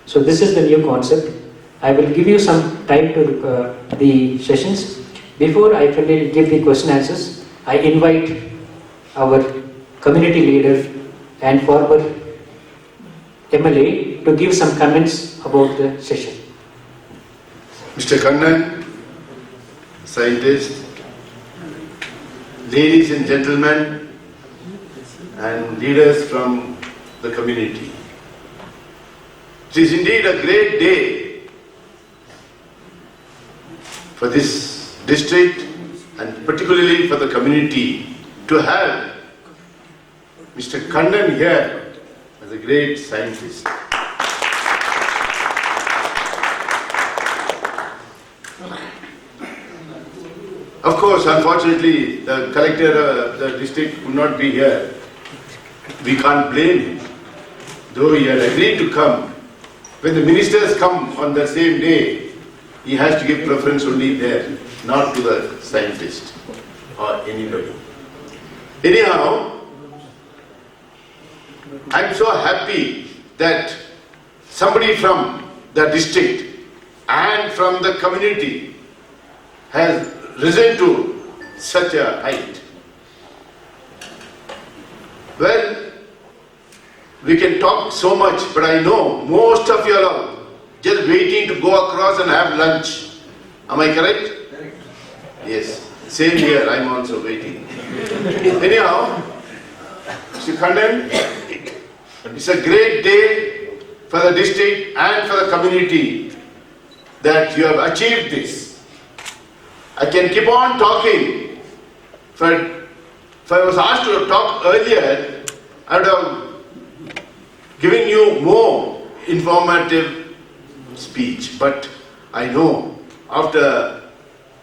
So this is the new concept. I will give you some time to the sessions. Before I give the question answers, I invite our community leader and former MLA to give some comments about the session. Mr. Kannan, scientist, ladies and gentlemen, and leaders from the community. It is indeed a great day for this district and particularly for the community to have Mr. Kannan here as a great scientist. Of course, unfortunately, the collector of the district could not be here. We can't blame him, though he had agreed to come. When the ministers come on the same day, he has to give preference only there, not to the scientist or anybody. Anyhow, I'm so happy that somebody from the district and from the community has risen to such a height. Well, we can talk so much, but I know most of you are just waiting to go across and have lunch. Am I correct? Yes. Same here, I'm also waiting. Anyhow, Mr. Kannan, it's a great day for the district and for the community that you have achieved this. I can keep on talking. If I was asked to talk earlier, I would have given you more informative speech. But I know after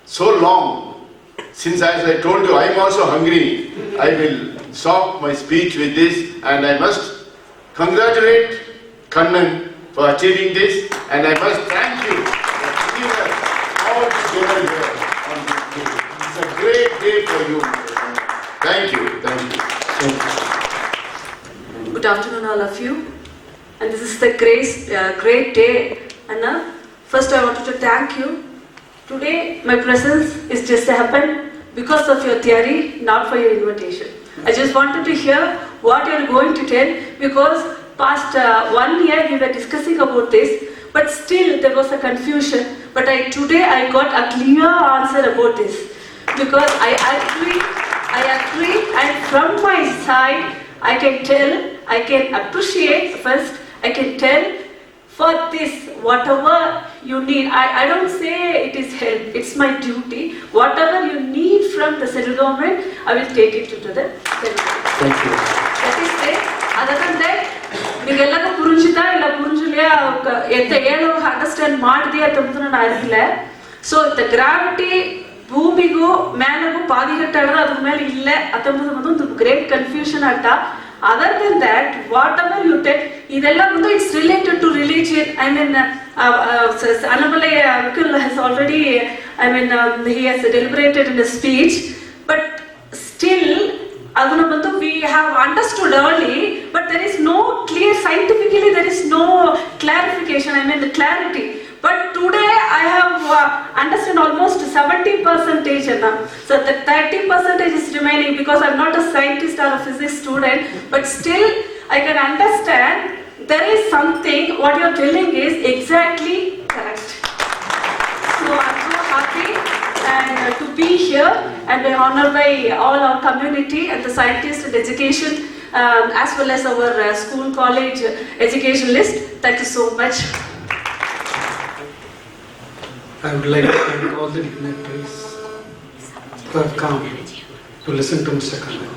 so long, since as I told you, I am also hungry, I will stop my speech with this, and I must congratulate Kannan for achieving this, and I must thank you for bringing us all together here on this day. It's a great day for you. Thank you. Thank you. Good afternoon, all of you. And this is the great day. And first I wanted to thank you. Today, my presence is just happened because of your theory, not for your invitation. I just wanted to hear what you are going to tell, because past 1 year we were discussing about this, but still there was a confusion. But today I got a clear answer about this, because I agree, and from my side I can tell, I can appreciate first, I can tell for this, whatever you need. I don't say it is help, it's my duty. Whatever you need from the central government, I will take it to the central government. Thank you. That is it. Other than that, ನೀವೆಲ್ಲರೂ ಪುರುಷಿತಾ ಇಲ್ಲ ಪುರುಷಲಿಯ ಎಂತ ಹೇಳೋ understand ಮಾಡಿದೆ ಅಂತ ನಾನು ಅರಿಲ್ಲ. So the gravity ಭೂಮಿಗೂ ಮ್ಯಾನಗೂ ಪಾದಿಗಟ್ಟಾಡ್ರೆ ಅದ್ರ ಮೇಲೆ ಇಲ್ಲ ಅಂತಂಬುದು ಒಂದು ಗ್ರೇಟ್ ಕನ್ಫ್ಯೂಷನ್ ಆಟ. Other than that, whatever you take, ಇದೆಲ್ಲ ಬಂದು it's related to religion. I mean, Annamalai uncle has already, he has deliberated in his speech, but still, ಅದನ್ನು ಬಂದು we have understood early, but there is no clear, scientifically there is no clarification, the clarity. But today I have understood almost 70%, so the 30% is remaining, because I'm not a scientist or a physics student, but still I can understand there is something, what you're telling is exactly correct. So I'm so happy and to be here and be honored by all our community and the scientists and education, as well as our school, college, education list. Thank you so much. I would like to thank all the dignitaries who have come to listen to Mr. Kannan.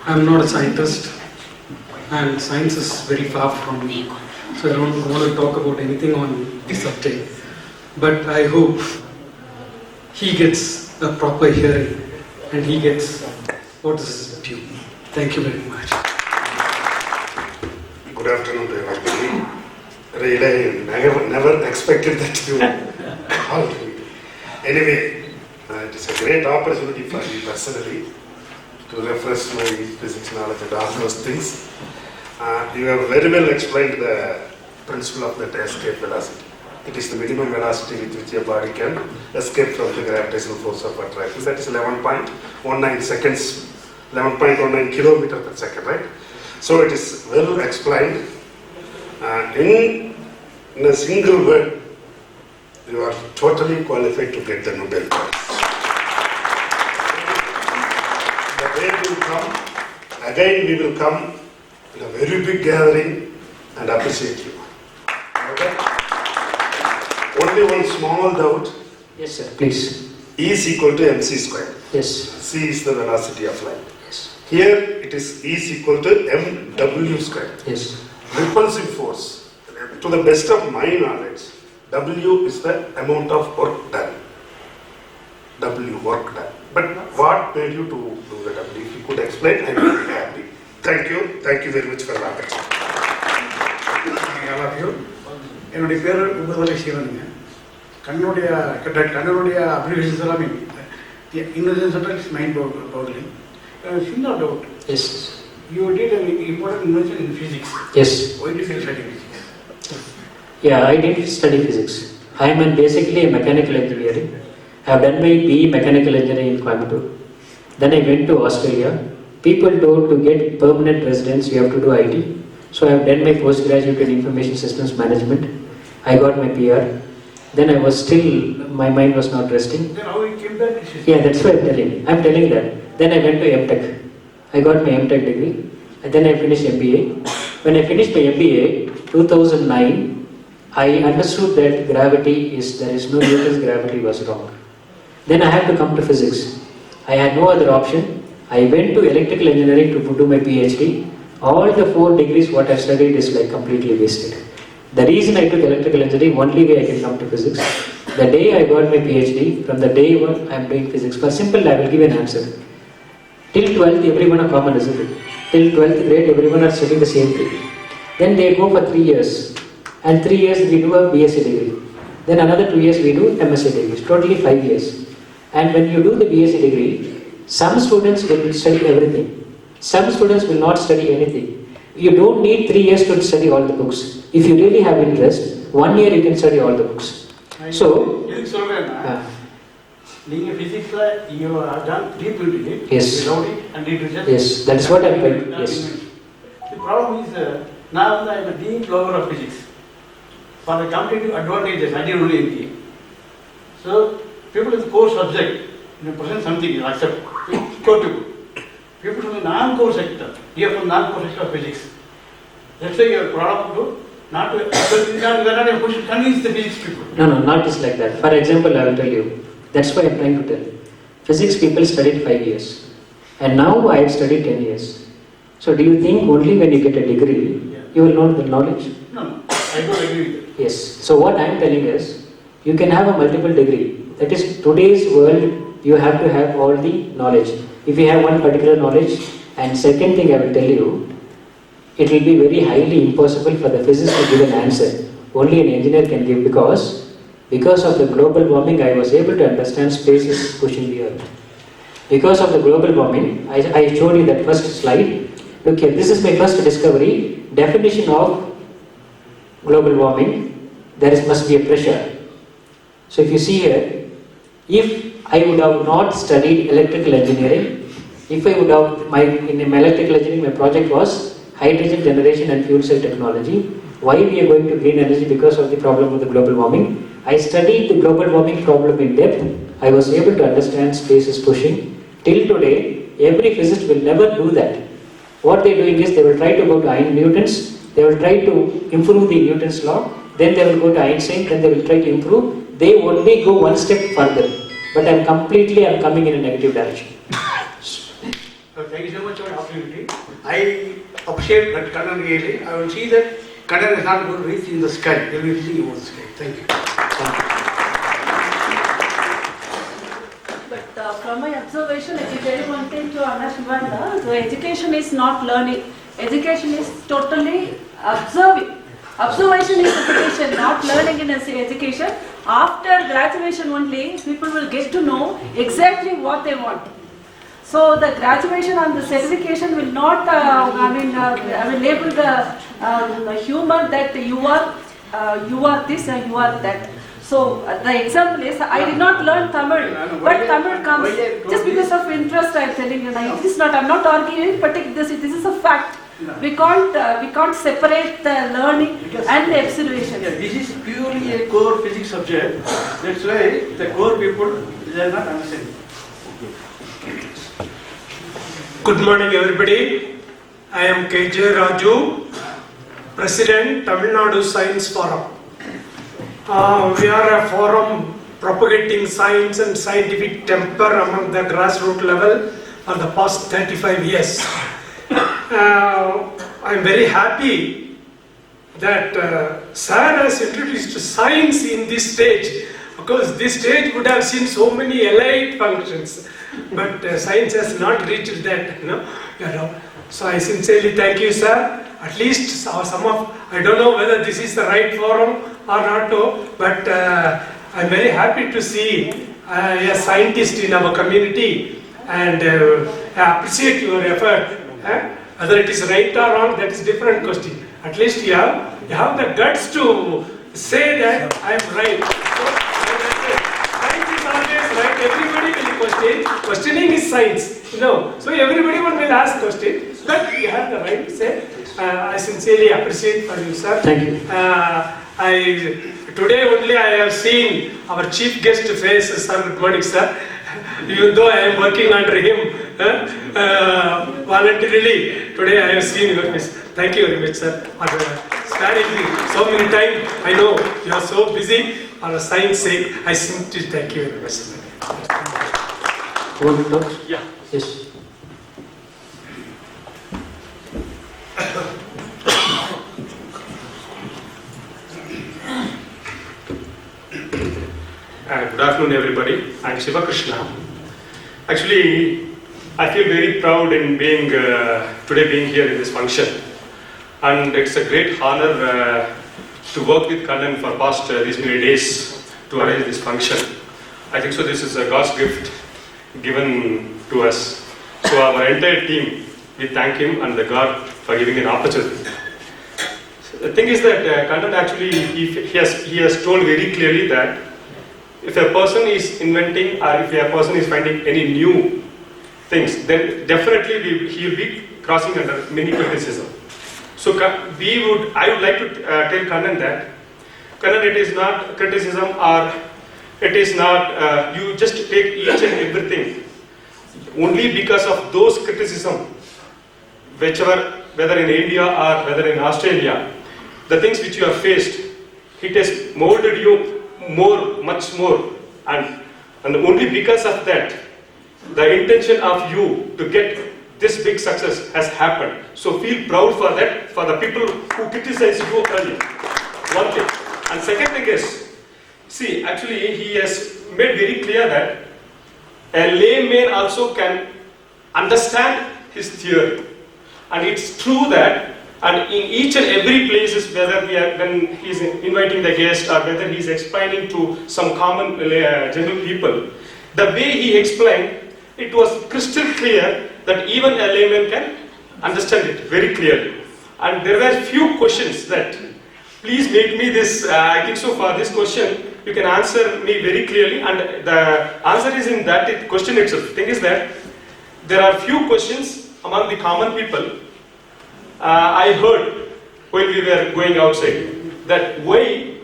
I'm not a scientist, and science is very far from me, so I don't want to talk about anything on the subject. But I hope he gets a proper hearing and he gets what is due. Thank you very much. Good afternoon to everybody. Really, I never expected that you called me. Anyway, it is a great opportunity for me personally. to refresh my physics knowledge and all those things. You have very well explained the principle of the escape velocity. It is the minimum velocity with which a body can escape from the gravitational force of attraction. That is 11.19 seconds, 11.19 kilometers per second, right? So it is well explained. In a single word, you are totally qualified to get the Nobel Prize. The day will come, again we will come in a very big gathering and appreciate you. Okay? Only one small doubt. Yes, sir, please. E is equal to mc square. Yes. C is the velocity of light. Yes. Here it is E is equal to mw square. Yes. Repulsive force. To the best of my knowledge, W is the amount of work done. W, work done. But what made you to do the W? If you could explain, I will be happy. Thank you. Thank you very much for the opportunity. All of you. என்னுடைய பேர் உபதலை சிவனுங்க. கண்ணனுடைய applications எல்லாமே இன்னொரு centre is mind bowling. சின்ன doubt. Yes. You did an important invention in physics. Yes. Why did you study physics? Yeah, I did study physics. I am basically a mechanical engineering. I have done my BE mechanical engineering in Coimbatore. Then I went to Australia. People told to get permanent residence, you have to do IT. So I have done my postgraduate in information systems management. I got my PR. Then I was still, my mind was not resting. Then how you came back to physics? Yeah, that's why I'm telling that. Then I went to MTech. I got my MTech degree. And then I finished MBA. When I finished my MBA, 2009, I understood that there is no Newton's gravity was wrong. Then I had to come to physics. I had no other option. I went to electrical engineering to do my PhD. All the 4 degrees what I studied is like completely wasted. The reason I took electrical engineering, only way I can come to physics. The day I got my PhD, from the day one I am doing physics. For simple, I will give an answer. Till 12th, everyone are common, isn't it? Till 12th grade, everyone are studying the same thing. Then they go for 3 years. And 3 years we do a BSc degree. Then another 2 years we do MSc degree. Totally 5 years. And when you do the BSc degree, some students will study everything. Some students will not study anything. You don't need 3 years to study all the books. If you really have interest, 1 year you can study all the books. So, இதுக்கு சொல்றேன்னா நீங்க பிசிக்ஸ்ல you have done deep into it. Yes. Without it and it is just yes, that is what I am trying. Yes. The problem is now I am a deep lover of physics. For the competitive advantages, I did only MBA. So people in the core subject, you present something, you accept. Go to people from the non-core sector, here from non-core sector of physics. That's why you are proud to not to, we are not able to convince the physics people. No, not just like that. For example, I will tell you. That's why I am trying to tell. Physics people studied 5 years. And now I have studied 10 years. So do you think only when you get a degree, you will know the knowledge? No, I don't agree with that. Yes. So what I am telling is, you can have a multiple degree. That is, today's world, you have to have all the knowledge. If you have one particular knowledge, and second thing I will tell you, it will be very highly impossible for the physicist to give an answer. Only an engineer can give, because of the global warming, I was able to understand space is pushing the earth. Because of the global warming, I showed you that first slide. Look here, this is my first discovery. Definition of global warming, must be a pressure. So if you see here, if I would have not studied electrical engineering, if I would have, in my electrical engineering, my project was hydrogen generation and fuel cell technology. Why we are going to green energy? Because of the problem of the global warming. I studied the global warming problem in depth. I was able to understand space is pushing. Till today, every physicist will never do that. What they are doing is they will try to go to Newton's, they will try to improve the Newton's law, then they will go to Einstein, then they will try to improve. They only go one step further. But I'm coming in a negative direction. So thank you so much for the opportunity. I appreciate that Kannan really. I will see that Kannan is not going to reach in the sky. They will see over the sky. Thank you. But from my observation, if you tell one thing to Anna Shivanda, so education is not learning. Education is totally observing. Observation is education, not learning in education. After graduation only, people will get to know exactly what they want. So the graduation and the certification will not, label the human that you are this and you are that. So the example is, I did not learn Tamil, but Tamil comes just because of interest. I am telling you, it is not. I am not arguing, but this is a fact. We can't separate the learning and the observation. Yeah, this is purely a core physics subject. That's why the core people, they are not understanding. Good morning, everybody. I am KJ Raju, President, Tamil Nadu Science Forum. We are a forum propagating science and scientific temper among the grassroots level for the past 35 years. I am very happy that Sir has introduced science in this stage, because this stage would have seen so many allied functions, but science has not reached that. So I sincerely thank you, sir. At least some of, I don't know whether this is the right forum or not, but I'm very happy to see a scientist in our community, and I appreciate your effort. Whether it is right or wrong, that is different question. At least you have the guts to say that I am right. So, science is always right. Everybody will question. Questioning is science. So everybody will ask questions, but you have the right to say. I sincerely appreciate for you, sir. Thank you. Today only I have seen our chief guest face, sir. Good morning, sir. Even though I am working under him voluntarily, today I have seen your face. Thank you very much, sir, for sparing me so many times. I know you are so busy for a science sake. I simply thank you very much, sir. Want to talk? Yeah. Yes. Good afternoon, everybody. I'm Shiva Krishna. Actually, I feel very proud in being today being here in this function, and it's a great honor to work with Kannan for past these many days to arrange this function. I think so. This is a God's gift given to us. So our entire team, we thank him and the God for giving an opportunity. The thing is that Kannan actually he has told very clearly that if a person is inventing or if a person is finding any new things, then definitely he will be crossing under many criticism. So I would like to tell Kannan that Kannan, it is not criticism, or it is not you just take each and everything only because of those criticism, whether in India or whether in Australia, the things which you have faced, it has molded you much more, and only because of that, the intention of you to get this big success has happened. So feel proud for that, for the people who criticized you earlier. One thing. And second thing is, see, actually he has made very clear that a layman also can understand his theory. And it's true that, and in each and every places, when he's inviting the guest or whether he's explaining to some common general people, the way he explained, it was crystal clear that even a layman can understand it very clearly. And there were few questions that, please make me this, I think so for this question, you can answer me very clearly, and the answer is in that question itself. The thing is that there are few questions among the common people. I heard while we were going outside that why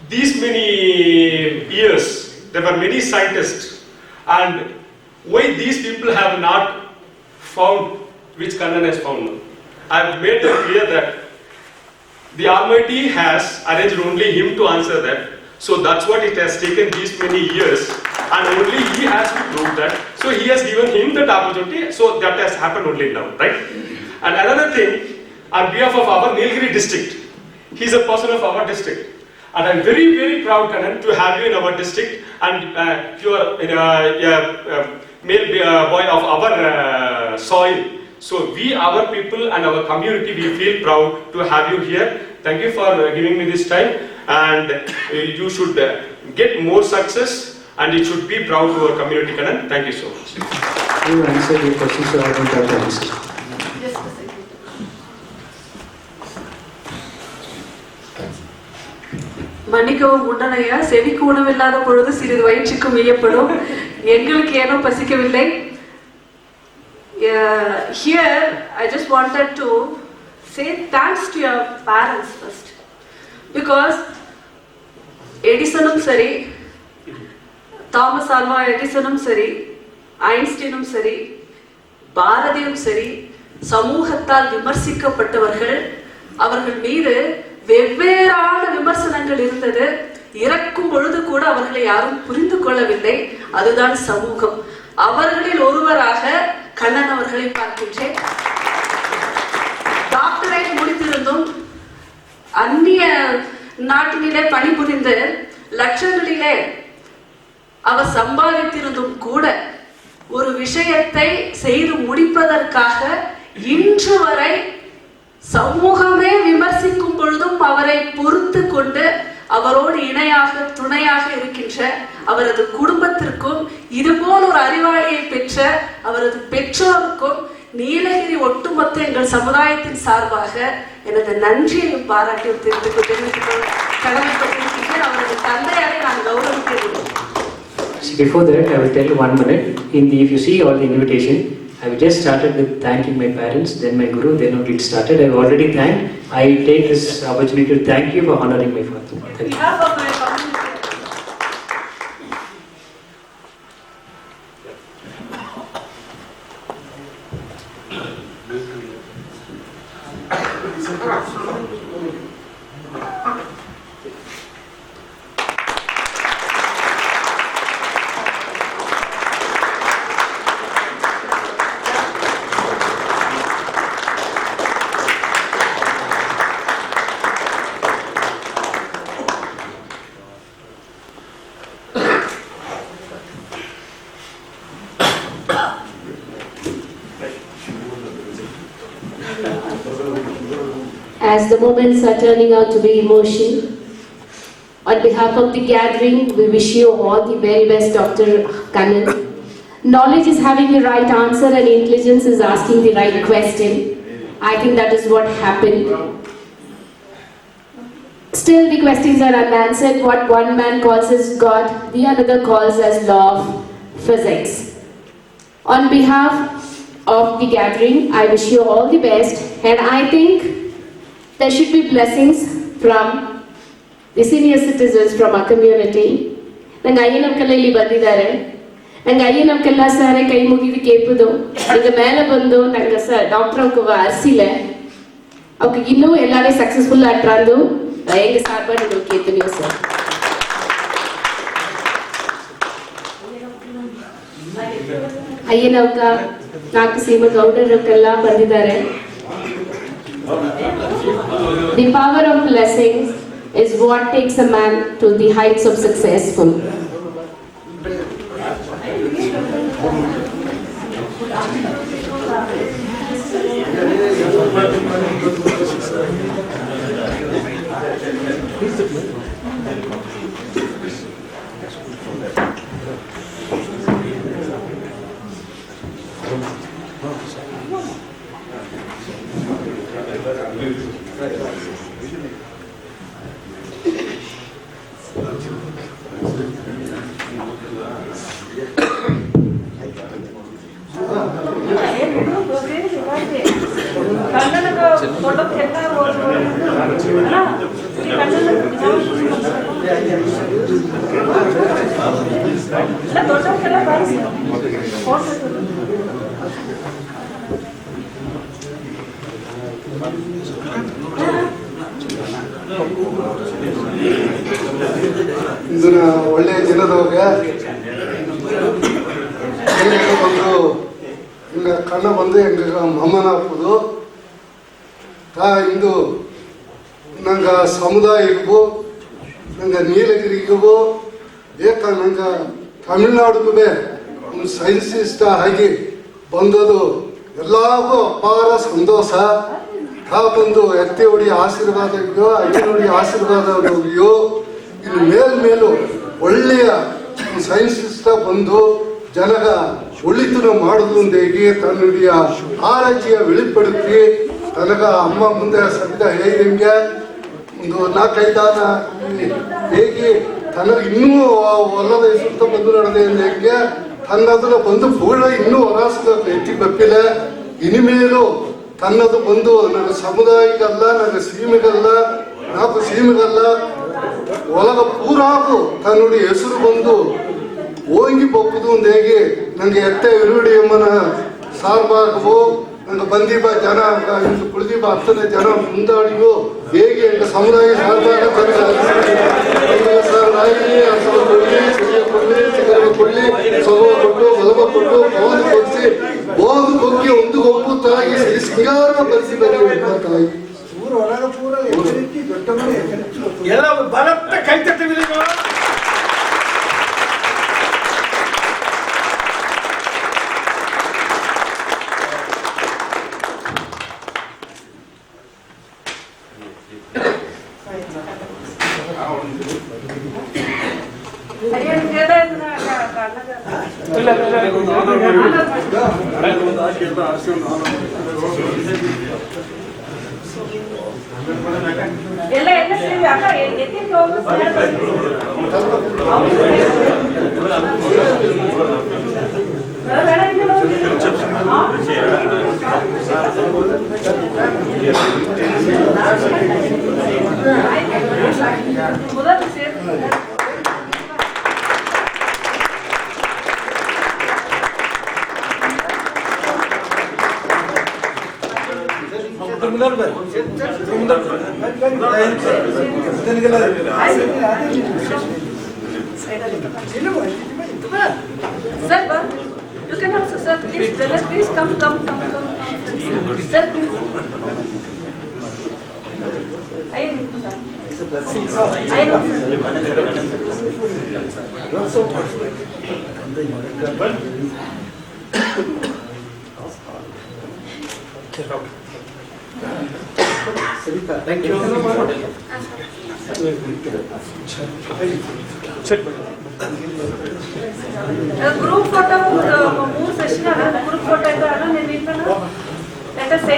these many years there were many scientists, and why these people have not found which Kannan has found. I have made it clear that the Almighty has arranged only him to answer that. So that's what it has taken these many years, and only he has to prove that. So he has given him that opportunity. So that has happened only now, right? And another thing, on behalf of our Nilgiri district, he is a person of our district, and I am very, very proud, Kannan, to have you in our district, and you are a male boy of our soil. So we, our people and our community, we feel proud to have you here. Thank you for giving me this time, and you should get more success, and it should be proud to our community, Kannan. Thank you so much. You answered your question, so I don't have to answer. Just a second. மன்னிக்கவும் முண்டனையா, செவிக்கு உணவில்லாத பொழுது சிறிது வயிற்றுக்கும் வியப்படும். எங்களுக்கு ஏனோ பசிக்கவில்லை. Here I just wanted to say thanks to your parents first, because எடிசனும் சரி, Thomas Alva எடிசனும் சரி, ஐன்ஸ்டீனும் சரி, பாரதியும் சரி, சமூகத்தால் விமர்சிக்கப்பட்டவர்கள். அவர்கள் மீது வெவ்வேறான விமர்சனங்கள் இருந்தது. இறக்கும் பொழுது கூட அவர்களை யாரும் புரிந்து கொள்ளவில்லை. அதுதான் சமூகம். அவர்களில் ஒருவராக கண்ணன் அவர்களை பார்க்கின்றேன். டாக்டரேட் முடித்திருந்தும் அந்நிய நாட்டினிலே பணிபுரிந்து லட்சங்களிலே அவர் சம்பாதித்திருந்தும் கூட ஒரு விஷயத்தை செய்து முடிப்பதற்காக இன்று வரை சமூகமே விமர்சிக்கும் பொழுதும் அவரை பொறுத்து கொண்டு அவரோடு இணையாக துணையாக இருக்கின்ற அவரது குடும்பத்திற்கும், இதுபோல் ஒரு அறிவாளியை பெற்ற அவரது பெற்றோருக்கும் நீலகிரி ஒட்டுமொத்த எங்கள் சமுதாயத்தின் சார்பாக எனது நன்றியையும் பாராட்டியும் தெரிவித்துக் கடமைப்பட்டிருக்கின்றேன். அவரது தந்தையாரை நான் கௌரவிக்கிறேன். Before that, I will tell 1 minute. If you see all the invitation, I have just started with thanking my parents, then my guru, then only it started. I have already thanked. I take this opportunity to thank you for honoring my father. Thank you. On behalf of my community. As the moments are turning out to be emotional, on behalf of the gathering, we wish you all the very best, Dr. Kannan. Knowledge is having the right answer and intelligence is asking the right question. I think that is what happened. Still, the questions are unanswered. What one man calls as God, the other calls as law of physics. On behalf of the gathering, I wish you all the best, and I think there should be blessings from the senior citizens from our community. ನಂಗೆ ಅಯ್ಯನಮ್ಕೆಲ್ಲ ಇಲ್ಲಿ ಬಂದಿದ್ದಾರೆ. ನಂಗೆ ಅಯ್ಯನಮ್ಕೆಲ್ಲ sir ಕೈ ಮುಗಿದು ಕೇಪುದು ಈಗ ಮೇಲೆ ಬಂದು ನಂಗೆ ಸರ್ ಡಾಕ್ಟರ್ ಅವ್ಕ ಅರ್ಸಿಲ್ಲ ಅವಕ್ಕೆ ಇನ್ನೂ ಎಲ್ಲಾರೇ ಸಕ್ಸಸ್ಫುಲ್ ಆಟ್ರಂದು ಹೆಂಗೆ ಸಾರ್ ಬಂದು ಕೇಳ್ತು ನೀವು ಸರ್. ಅಯ್ಯನವ್ಕ 4 ಸೀಮ ಗೌಡರಕ್ಕೆಲ್ಲ ಬಂದಿದ್ದಾರೆ. The power of blessings is what takes a man to the heights of successful. ಇಂದಿನ ಒಳ್ಳೆಯ ದಿನದವಾಗ ಬಂದು ಹಿಂಗೆ ಕಣ್ಣ ಬಂದು ಹೆಂಗೆ ಅಮ್ಮನ ಹಾಕೋದು ಇಂದು ನಂಗೆ ಸಮುದಾಯಕ್ಕೂ ನಂಗೆ ನೀಲಗಿರಿಗೂ ಏಕ ನಂಗೆ ತಮಿಳ್ನಾಡಿಗೂ ಒಂದು ಸೈನ್ಸಿಸ್ಟ್ ಆಗಿ ಬಂದದು ಎಲ್ಲರಿಗೂ ಅಪಾರ ಸಂತೋಷ. ಬಂದು ಎತ್ತಿ ಹೊಡಿ ಆಶೀರ್ವಾದ ಇದೆಯೋ ಅಜ್ಜಿ ನೋಡಿ ಆಶೀರ್ವಾದ ಇದೆಯೋ ಇನ್ನು ಮೇಲ್ಮೇಲು ಒಳ್ಳೆಯ ಸೈನ್ಸಿಸ್ಟ್ ಬಂದು ಜನಗ ஒளித்துணை ಮಾಡುವುದೊಂದಿಗೆ தன்னுடைய ஆராய்ச்சியை வெளிப்படுத்தி ತನಗ ಅಮ್ಮ ಮುಂದೆ ಸದ್ಯ ಹೇಳಿದಂಗೆ ಒಂದು 4-5 ಹೇಗೆ ತನಗೆ ಇನ್ನೂ ಒಲ್ಲದ ಸುತ್ತ ಬಂದು ನಡೆದೆ ಅಂದಂಗೆ ತನ್ನದನ್ನ ಬಂದು ಪೂರ್ಣ ಇನ್ನೂ ಹೊರಾಸದ ಎತ್ತಿ ಬಪ್ಪಿಲ್ಲ. ಇನಿಮೇಲು ತನ್ನದು ಬಂದು ನನ್ನ ಸಮುದಾಯಕ್ಕಲ್ಲ, ನನ್ನ ಸೀಮೆಗಲ್ಲ, నాకు ಸೀಮೆಗಲ್ಲ, ಒಳಗ ಪೂರಾಕು ತನ್ನುடைய ಹೆಸರು ಬಂದು ಓಂಗಿ ಬಪ್ಪುದು ಒಂದು ಹೇಗೆ ನನಗೆ ಎತ್ತ ಇರುಡಿ ಎಂಬನ ಸಾರ್ಬಾಗವು ನಂಗೆ ಬಂದೀಪ ಜನ ಕುಳಿದೀಪ 10 ಜನ ಮುಂದಾಡಿಯೋ ಹೇಗೆ ಎಂಬ ಸಮುದಾಯ ಸಾರ್ಬಾಗ ಕೊಡ್ಲಿ ಸೊಗವ ಕೊಟ್ಟು ಒಲವ ಕೊಟ್ಟು ಬೋದು ಕೊಡಿಸಿ ಬೋದು ಕೊಕ್ಕಿ ಒಂದು ಗೊಪ್ಪು ತಾಗಿ ಸಿಂಗಾರ ಬರೆಸಿ ಬರೆಯುವ ತಾಯಿ ಎಲ್ಲ ಬಲತ್ತ ಕೈ ತಟ್ಟಿದ್ರೆ ಎಲ್ಲ ಸೇರಿ ಅಕ್ಕ ಎತ್ತಿಗೆ ಹೋಗು ಮೊದಲು ಸೇರಿ Sir, you can also, sir, please, please come. Sir, please. I know. Thank you. Group photo, more session, group photo, let us say.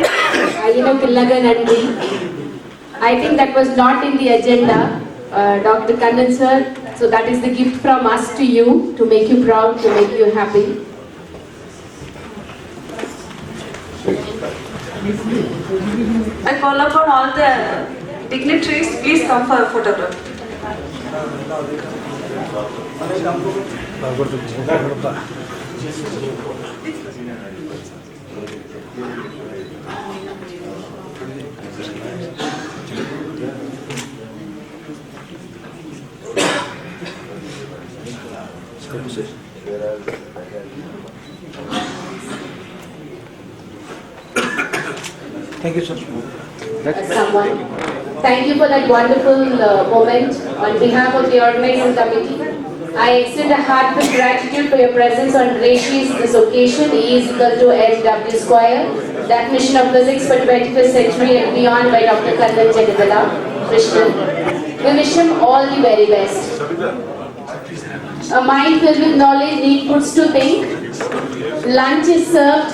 I think that was not in the agenda, Dr. Kannan sir. So that is the gift from us to you, to make you proud, to make you happy. I call upon all the dignitaries, please come for a photograph. Thank you, sir. Someone. Thank you for that wonderful moment. On behalf of the organizing committee, I extend a heartfelt gratitude for your presence on Reshi's this occasion. E is equal to mw square. Definition of physics for 21st century and beyond by Dr. Kannan Jagadala Krishnan. We wish him all the very best. A mind filled with knowledge needs foods to think. Lunch is served.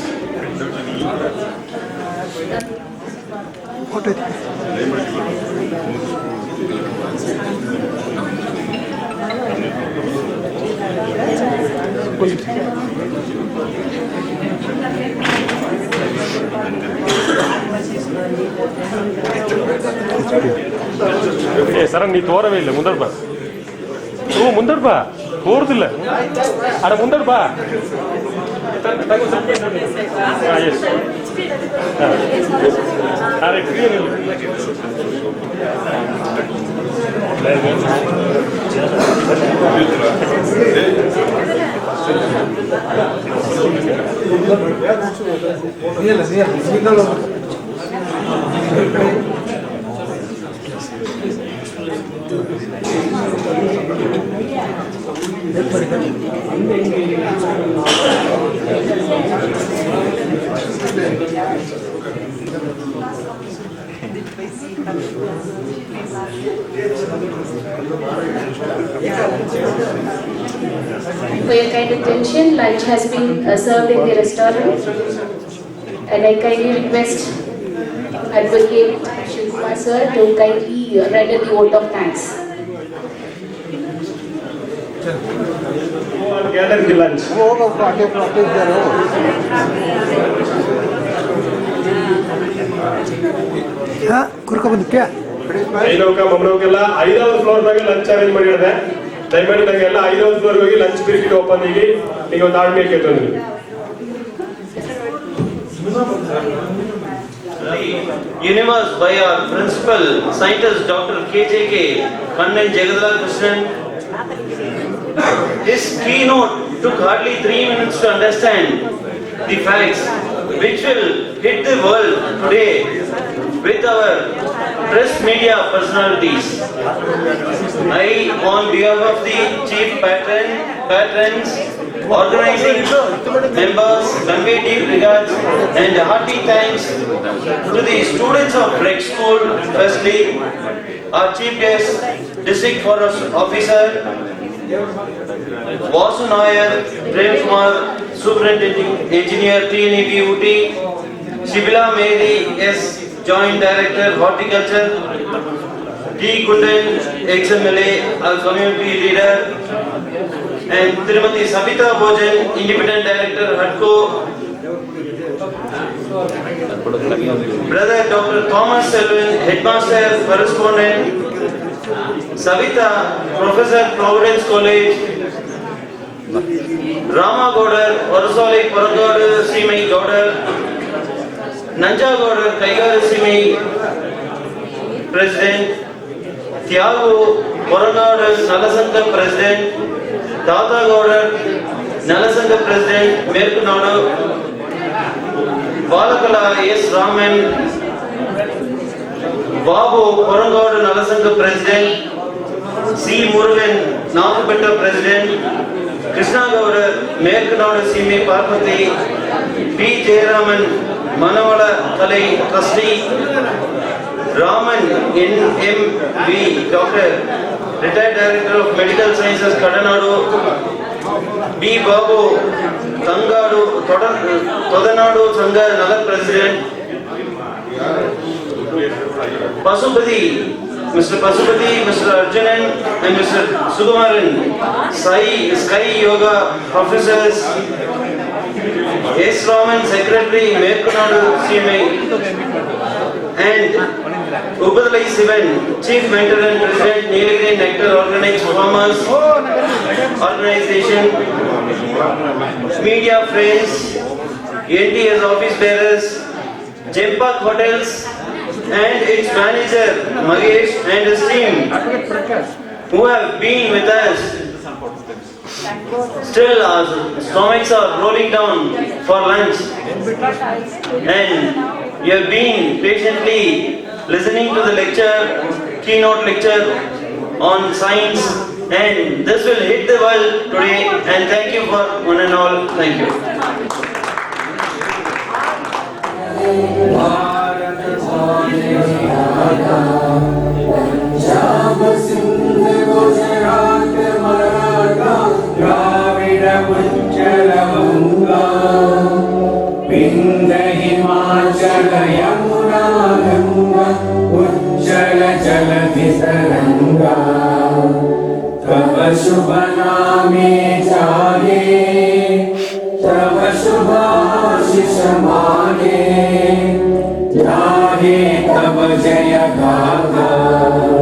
Sir ನೀ ತೋರವೇ ಇಲ್ಲ ಮುಂದರ್ ಬಾ ಮುಂದರ್ ಬಾ ತೋರ್ದಿಲ್ಲ ಅಡ ಮುಂದರ್ ಬಾ ಅರೆ clear ಇಲ್ಲ for your kind attention. Lunch has been served in the restaurant. And I kindly request Advocate Shiv Kumar sir to kindly render the vote of thanks. Go and gather the lunch. ಐನೋಕ ಮಮ್ಮನೋಕೆಲ್ಲ 5th ಫ್ಲೋರ್ದಾಗ lunch arrange ಮಾಡಿರದೆ ದಯಮಾಡಿ ನಂಗೆಲ್ಲ 5th ಫ್ಲೋರ್ಗೆ ಹೋಗಿ lunch period open ಆಗಿ ನೀವು ಒಂದು ಆರ್ಮಿ ಕೇಳ್ತೀನಿ. Universe by our principal scientist Dr. KJK Kannan Jagadala Krishnan. His keynote took hardly 3 minutes to understand the facts which will hit the world today with our press media personalities. I, on behalf of the chief patrons, organizing members, convey deep regards and hearty thanks to the students of Rec School, firstly, our chief guest, district forest officer, Vasu Nair, Prem Kumar, superintendent engineer, TNEB UT, Shibila Mehdi, S. Joint Director, Horticulture, T. Kundan, ex-MLA, our community leader, and Tirumati Sabita Bhojan, Independent Director, HUDCO, Brother Dr. Thomas Selvan, Headmaster, Correspondent, Savita, Professor, Providence College, Rama Gaudar, Orasoli Paragadu, Simai Gaudar, Nanja Gaudar, Kaigar Simai, President, Thiagu, Paragadu, Nalasanka President, Tata Gaudar, Nalasanka President, Merkunadu, Balakala S. Raman, Babu, Paragadu, Nalasanka President, C. Murugan, Nagapetta President, Krishna Gaudar, Merkunadu Simi Parvati, P. Jayaraman, Manavala Kalai Trustee, Raman N.M.V. Doctor, Retired Director of Medical Sciences, Kadanadu, B. Babu, Tangadu, Todanadu Sangha, Nagar President, Pasupati, Mr. Pasupati, Mr. Arjunan, and Mr. Sukumaran, Sky Yoga Professors, S. Raman, Secretary, Merkunadu CMI, and Ubadalai Sivan, Chief Mentor and President, Nilgiri Nectar Organized Farmers Organization, media friends, NTS office bearers, Jempak Hotels, and its manager, Magesh, and his team, who have been with us. Still our stomachs are rolling down for lunch, and you have been patiently listening to the lecture, keynote lecture on science, and this will hit the world today, and thank you for one and all. Thank you. Himachal Yamuna Ganga उज्जल जलधि तरंगा तब शुभ नामे जागे तब शुभ आशीष मागे जागे तब जय गाथा